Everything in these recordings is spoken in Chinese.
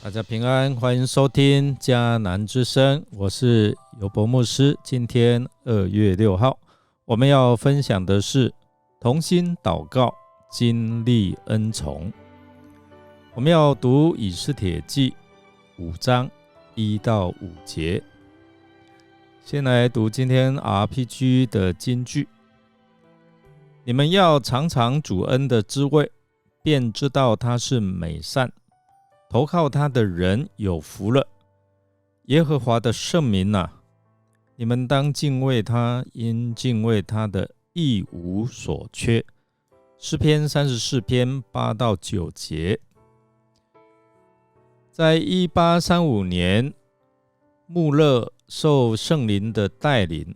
大家平安，欢迎收听迦南之声，我是尤伯牧师。今天2月6号，我们要分享的是同心祷告，经历恩宠。我们要读以斯帖记5章1到5节。先来读今天 RPG 的金句：你们要尝尝主恩的滋味，便知道他是美善。投靠他的人有福了。耶和华的圣民啊，你们当敬畏他，因敬畏他的一无所缺。诗篇34篇8到9节。在1835年，穆勒受圣灵的带领，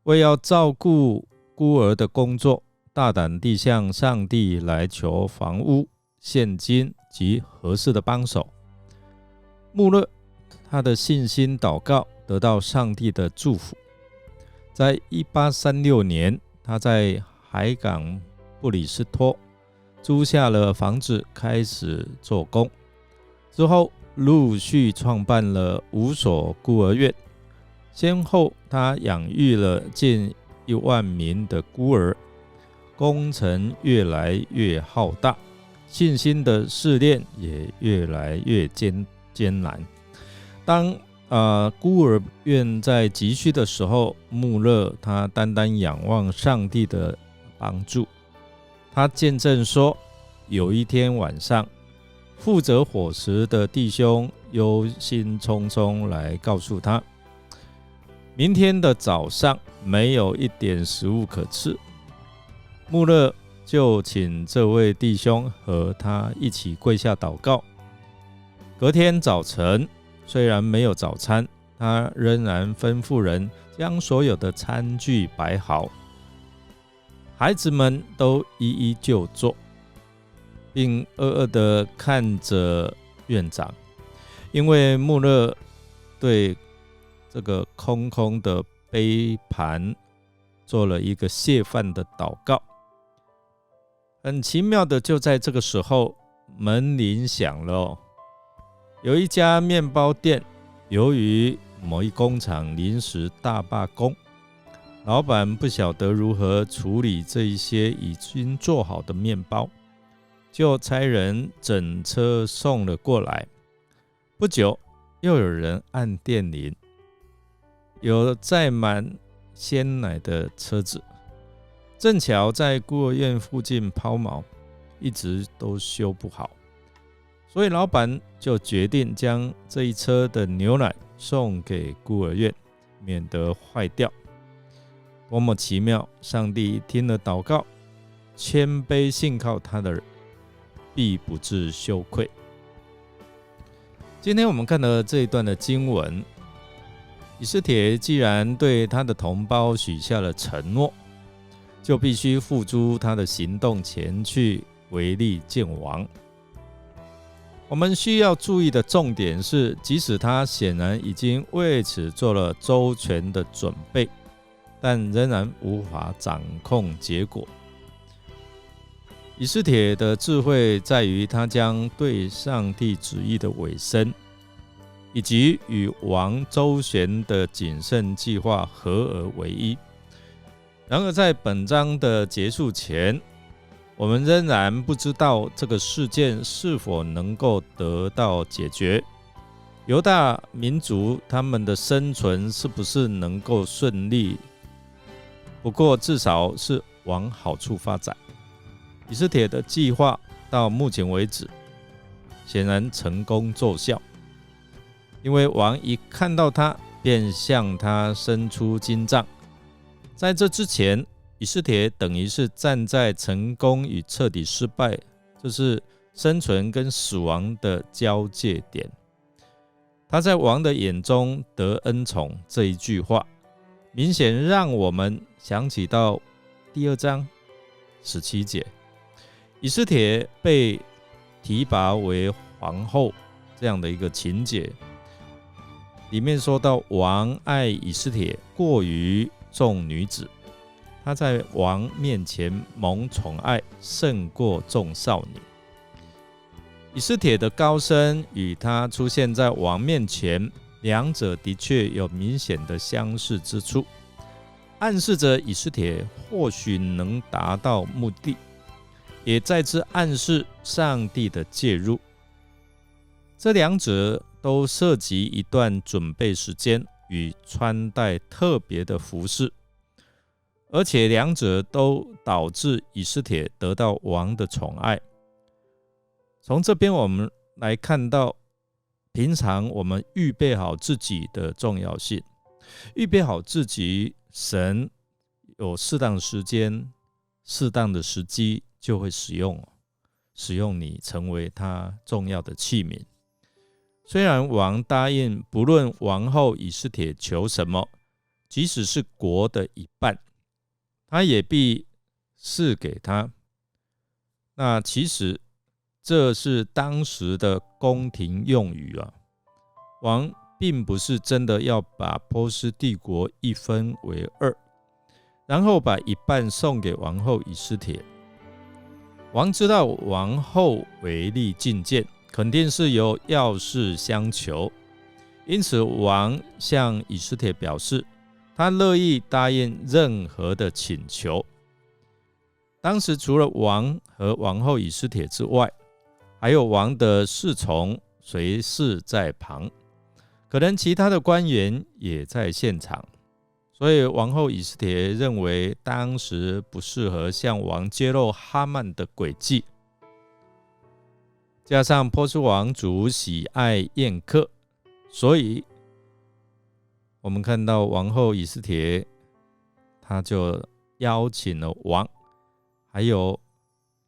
为要照顾孤儿的工作，大胆地向上帝来求房屋、现金及合适的帮手。穆勒他的信心祷告得到上帝的祝福。在1836年，他在海港布里斯托租下了房子，开始做工。之后陆续创办了5所孤儿院，先后他养育了近1万名的孤儿。工程越来越浩大，信心的试炼也越来越艰难。当孤儿院在急需的时候，穆勒他单单仰望上帝的帮助。他见证说，有一天晚上，负责伙食的弟兄忧心忡忡来告诉他，明天的早上没有一点食物可吃。穆勒就请这位弟兄和他一起跪下祷告。隔天早晨，虽然没有早餐，他仍然吩咐人将所有的餐具摆好，孩子们都一一就坐，并愕愕地看着院长，因为穆勒对这个空空的杯盘做了一个谢饭的祷告。很奇妙的，就在这个时候，门铃响了。有一家面包店，由于某一工厂临时大罢工，老板不晓得如何处理这一些已经做好的面包，就差人整车送了过来。不久，又有人按电铃，有载满鲜奶的车子，正巧在孤儿院附近抛锚，一直都修不好，所以老板就决定将这一车的牛奶送给孤儿院，免得坏掉。多么奇妙！上帝听了祷告，谦卑信靠他的人必不致羞愧。今天我们看到这一段的经文，以斯帖既然对他的同胞许下了承诺，就必须付诸他的行动，前去为利见王。我们需要注意的重点是，即使他显然已经为此做了周全的准备，但仍然无法掌控结果。以斯帖的智慧在于他将对上帝旨意的委身，以及与王周旋的谨慎计划合而为一。然而在本章的结束前，我们仍然不知道这个事件是否能够得到解决，犹大民族他们的生存是不是能够顺利。不过至少是往好处发展。以斯帖的计划到目前为止显然成功奏效，因为王一看到他，便向他伸出金杖。在这之前，以斯帖等于是站在成功与彻底失败，就是生存跟死亡的交界点。他在王的眼中得恩宠这一句话，明显让我们想起到第2章17节，以斯帖被提拔为皇后这样的一个情节。里面说到，王爱以斯帖过于众女子，她在王面前蒙宠爱，胜过众少女。以斯帖的高升与他出现在王面前，两者的确有明显的相似之处，暗示着以斯帖或许能达到目的，也再次暗示上帝的介入。这两者都涉及一段准备时间与穿戴特别的服饰，而且两者都导致以斯帖得到王的宠爱。从这边我们来看到，平常我们预备好自己的重要性，预备好自己，神有适当的时间、适当的时机就会使用你成为他重要的器皿。虽然王答应不论王后以斯帖求什么，即使是国的一半，他也必赐给他。那其实这是当时的宫廷用语啊，王并不是真的要把波斯帝国一分为二，然后把一半送给王后以斯帖。王知道王后违例进谏，肯定是有要事相求，因此王向以斯帖表示，他乐意答应任何的请求。当时除了王和王后以斯帖之外，还有王的侍从随侍在旁，可能其他的官员也在现场，所以王后以斯帖认为当时不适合向王揭露哈曼的诡计。加上波斯王族喜爱宴客，所以我们看到王后以斯帖，他就邀请了王，还有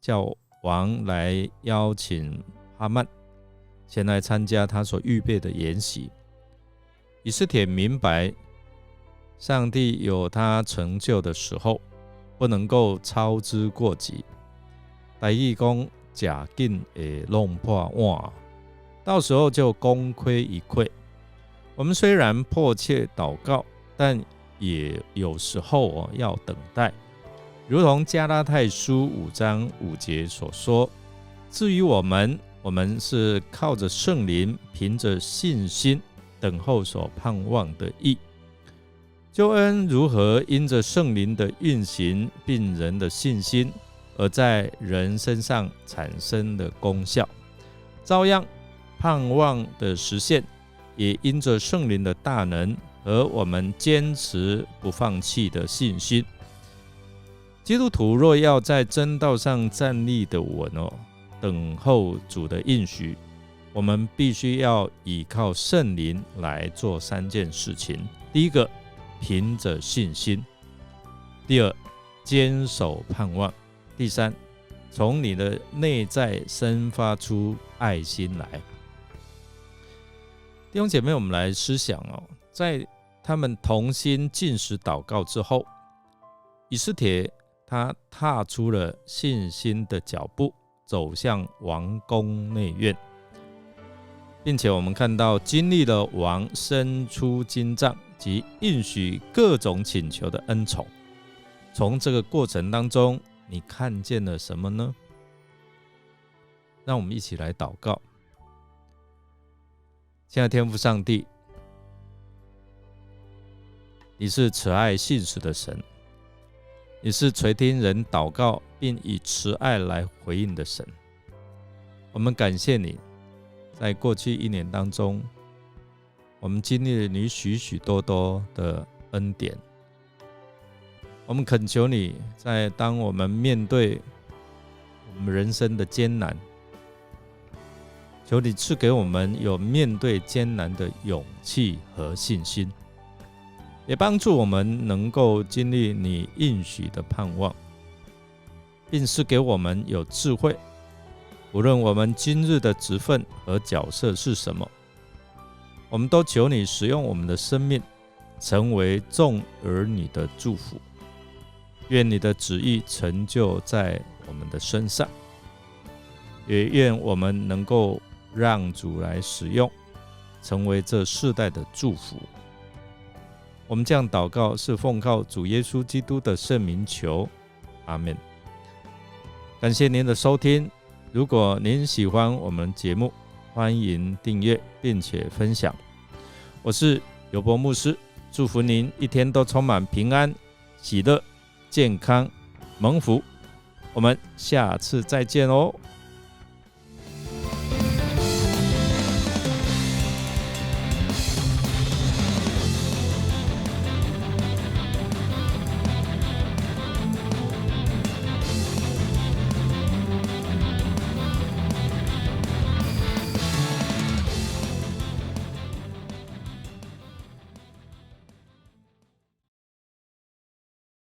叫王来邀请哈曼前来参加他所预备的筵席。以斯帖明白上帝有他成就的时候，不能够操之过急。台语说假紧会弄破碗，到时候就功亏一篑。我们虽然迫切祷告，但也有时候要等待。如同加拉太书5章5节所说，至于我们是靠着圣灵，凭着信心等候所盼望的义。救恩如何因着圣灵的运行并人的信心而在人身上产生的功效，照样盼望的实现也因着圣灵的大能和我们坚持不放弃的信心。基督徒若要在真道上站立得稳，等候主的应许，我们必须要依靠圣灵来做3件事情。第一个，凭着信心；第二，坚守盼望；第三，从你的内在生发出爱心来。弟兄姐妹，我们来思想在他们同心禁食祷告之后，以斯帖他踏出了信心的脚步，走向王宫内院，并且我们看到经历了王伸出金杖及应许各种请求的恩宠。从这个过程当中，你看见了什么呢？让我们一起来祷告。亲爱的天父上帝，你是慈爱信实的神，你是垂听人祷告并以慈爱来回应的神。我们感谢你，在过去1年当中，我们经历了你许许多多的恩典。我们恳求你，在当我们面对我们人生的艰难，求你赐给我们有面对艰难的勇气和信心，也帮助我们能够经历你应许的盼望，并赐给我们有智慧，无论我们今日的职分和角色是什么，我们都求你使用我们的生命，成为众儿女的祝福。愿你的旨意成就在我们的身上，也愿我们能够让主来使用，成为这世代的祝福。我们这样祷告，是奉靠主耶稣基督的圣名求，阿们。感谢您的收听，如果您喜欢我们节目，欢迎订阅并且分享。我是尤伯牧师，祝福您一天都充满平安、喜乐、健康、蒙福。我们下次再见哦。